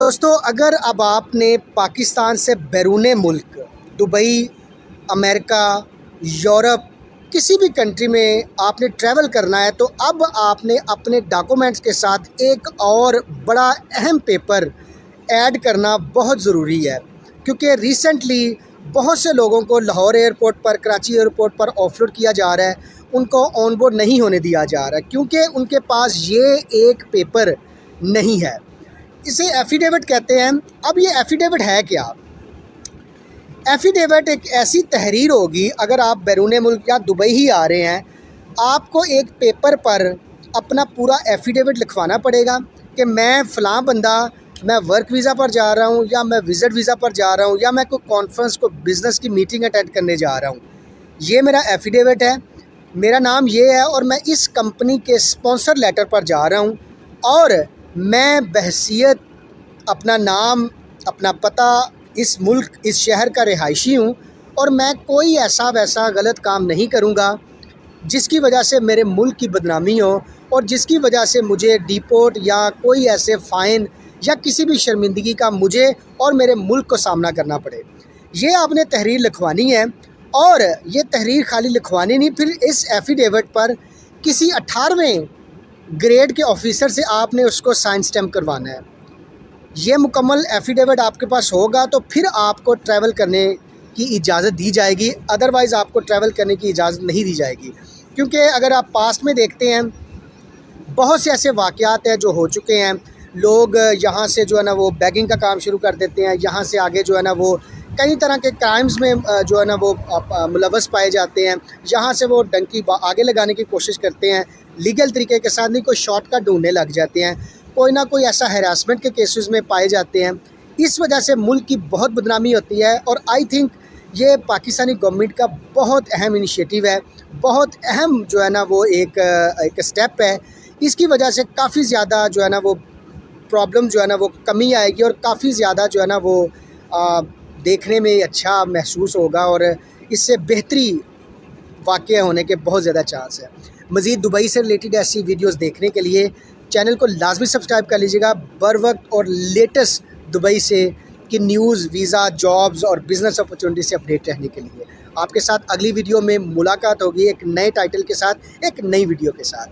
दोस्तों, अगर अब आपने पाकिस्तान से बैरून मुल्क दुबई, अमेरिका, यूरोप किसी भी कंट्री में आपने ट्रैवल करना है तो अब आपने अपने डॉक्यूमेंट्स के साथ एक और बड़ा अहम पेपर ऐड करना बहुत ज़रूरी है, क्योंकि रिसेंटली बहुत से लोगों को लाहौर एयरपोर्ट पर, कराची एयरपोर्ट पर ऑफलोड किया जा रहा है, उनको ऑन बोर्ड नहीं होने दिया जा रहा है क्योंकि उनके पास ये एक पेपर नहीं है। इसे एफिडेविट कहते हैं। अब ये एफिडेविट है क्या? एफिडेविट एक ऐसी तहरीर होगी, अगर आप बैरून मुल्क या दुबई ही आ रहे हैं, आपको एक पेपर पर अपना पूरा एफिडेविट लिखवाना पड़ेगा कि मैं फ़लाँ बंदा, मैं वर्क वीज़ा पर जा रहा हूँ, या मैं विज़िट वीज़ा पर जा रहा हूँ, या मैं कोई कॉन्फ्रेंस, को बिज़नेस की मीटिंग अटेंड करने जा रहा हूँ। ये मेरा एफिडेविट है, मेरा नाम ये है और मैं इस कंपनी के स्पॉन्सर लेटर पर जा रहा हूँ और मैं बहैसियत अपना नाम, अपना पता, इस मुल्क, इस शहर का रिहायशी हूँ और मैं कोई ऐसा वैसा गलत काम नहीं करूँगा जिसकी वजह से मेरे मुल्क की बदनामी हो और जिसकी वजह से मुझे डिपोर्ट या कोई ऐसे फ़ाइन या किसी भी शर्मिंदगी का मुझे और मेरे मुल्क को सामना करना पड़े। ये आपने तहरीर लिखवानी है और ये तहरीर खाली लिखवानी नहीं, फिर इस एफिडेविट पर किसी 18वें ग्रेड के ऑफिसर से आपने उसको साइन स्टैम्प करवाना है। ये मुकम्मल एफिडेविट आपके पास होगा तो फिर आपको ट्रैवल करने की इजाज़त दी जाएगी, अदरवाइज़ आपको ट्रैवल करने की इजाज़त नहीं दी जाएगी। क्योंकि अगर आप पास्ट में देखते हैं, बहुत से ऐसे वाक़यात हैं जो हो चुके हैं। लोग यहाँ से जो है ना वो बैगिंग का काम शुरू कर देते हैं, यहाँ से आगे जो है ना वो कई तरह के क्राइम्स में जो है ना वो मुलव्वस पाए जाते हैं। यहाँ से वो डंकी आगे लगाने की कोशिश करते हैं, लीगल तरीके के साथ नहीं, कोई शॉर्टकट ढूंढने लग जाते हैं, कोई ना कोई ऐसा हैरासमेंट के केसेस में पाए जाते हैं। इस वजह से मुल्क की बहुत बदनामी होती है और आई थिंक ये पाकिस्तानी गवर्नमेंट का बहुत अहम इनिशिएटिव है, बहुत अहम जो है ना वो एक स्टेप है। इसकी वजह से काफ़ी ज़्यादा जो है ना वो प्रॉब्लम जो है ना वो कमी आएगी और काफ़ी ज़्यादा जो है ना वो देखने में अच्छा महसूस होगा और इससे बेहतरी वाक़या होने के बहुत ज़्यादा चांस है। मज़ीद दुबई से रिलेटेड ऐसी वीडियोस देखने के लिए चैनल को लाजमी सब्सक्राइब कर लीजिएगा, बर वक्त और लेटेस्ट दुबई से की न्यूज़, वीज़ा, जॉब्स और बिज़नेस अपॉर्चुनिटी से अपडेट रहने के लिए। आपके साथ अगली वीडियो में मुलाकात होगी एक नए टाइटल के साथ, एक नई वीडियो के साथ।